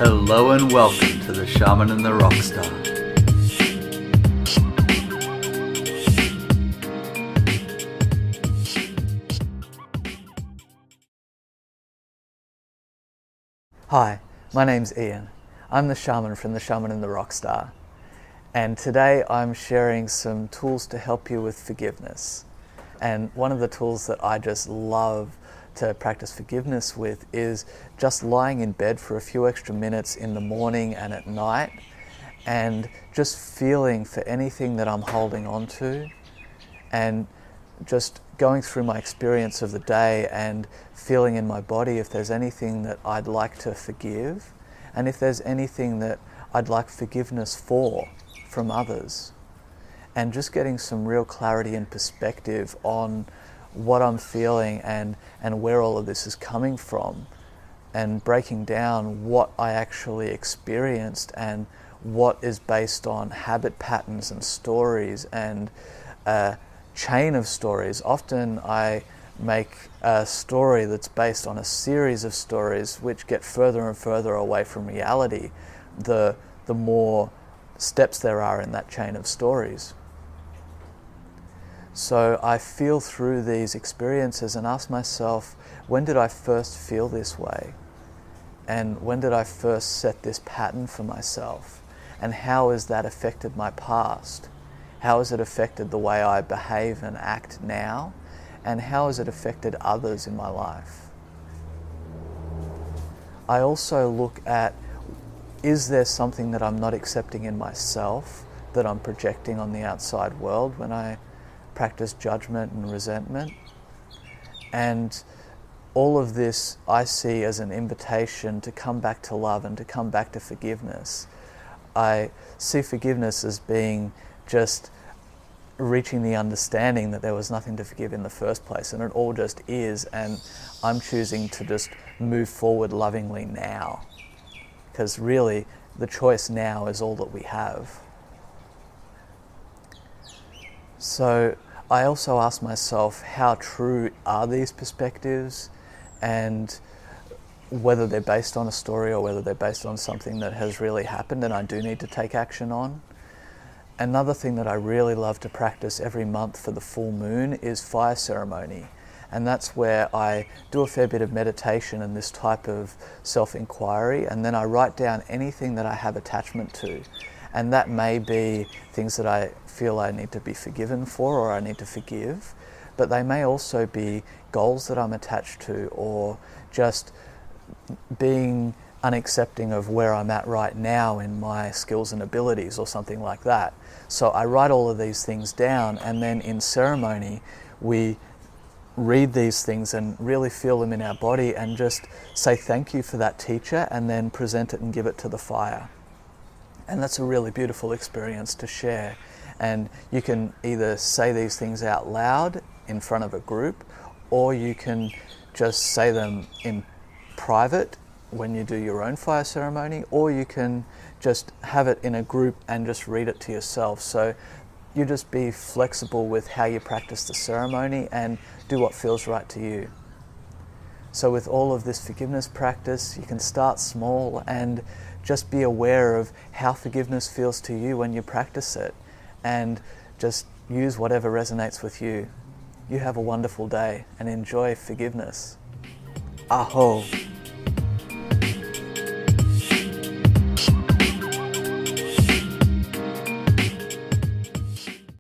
Hello and welcome to the Shaman and the Rockstar. Hi, my name's Ian. I'm the Shaman from the Shaman and the Rockstar. And today I'm sharing some tools to help you with forgiveness. And one of the tools that I just love to practice forgiveness with is just lying in bed for a few extra minutes in the morning and at night and just feeling for anything that I'm holding on to and just going through my experience of the day and feeling in my body if there's anything that I'd like to forgive and if there's anything that I'd like forgiveness for from others, and just getting some real clarity and perspective on what I'm feeling and where all of this is coming from, and breaking down what I actually experienced and what is based on habit patterns and stories and a chain of stories. Often I make a story that's based on a series of stories which get further and further away from reality the more steps there are in that chain of stories. So I feel through these experiences and ask myself, when did I first feel this way? And when did I first set this pattern for myself? And how has that affected my past? How has it affected the way I behave and act now? And how has it affected others in my life? I also look at, is there something that I'm not accepting in myself that I'm projecting on the outside world when I practice judgment and resentment? And all of this I see as an invitation to come back to love and to come back to forgiveness. I see forgiveness as being just reaching the understanding that there was nothing to forgive in the first place, and it all just is, and I'm choosing to just move forward lovingly now. Because really, the choice now is all that we have. So I also ask myself, how true are these perspectives, and whether they're based on a story or whether they're based on something that has really happened and I do need to take action on. Another thing that I really love to practice every month for the full moon is fire ceremony. And that's where I do a fair bit of meditation and this type of self-enquiry, and then I write down anything that I have attachment to. And that may be things that I feel I need to be forgiven for or I need to forgive, but they may also be goals that I'm attached to, or just being unaccepting of where I'm at right now in my skills and abilities or something like that. So I write all of these things down, and then in ceremony we read these things and really feel them in our body and just say thank you for that teacher, and then present it and give it to the fire. And that's a really beautiful experience to share. And you can either say these things out loud in front of a group, or you can just say them in private when you do your own fire ceremony, or you can just have it in a group and just read it to yourself. So you just be flexible with how you practice the ceremony and do what feels right to you. So with all of this forgiveness practice, you can start small and just be aware of how forgiveness feels to you when you practice it, and just use whatever resonates with you. You have a wonderful day and enjoy forgiveness. Aho.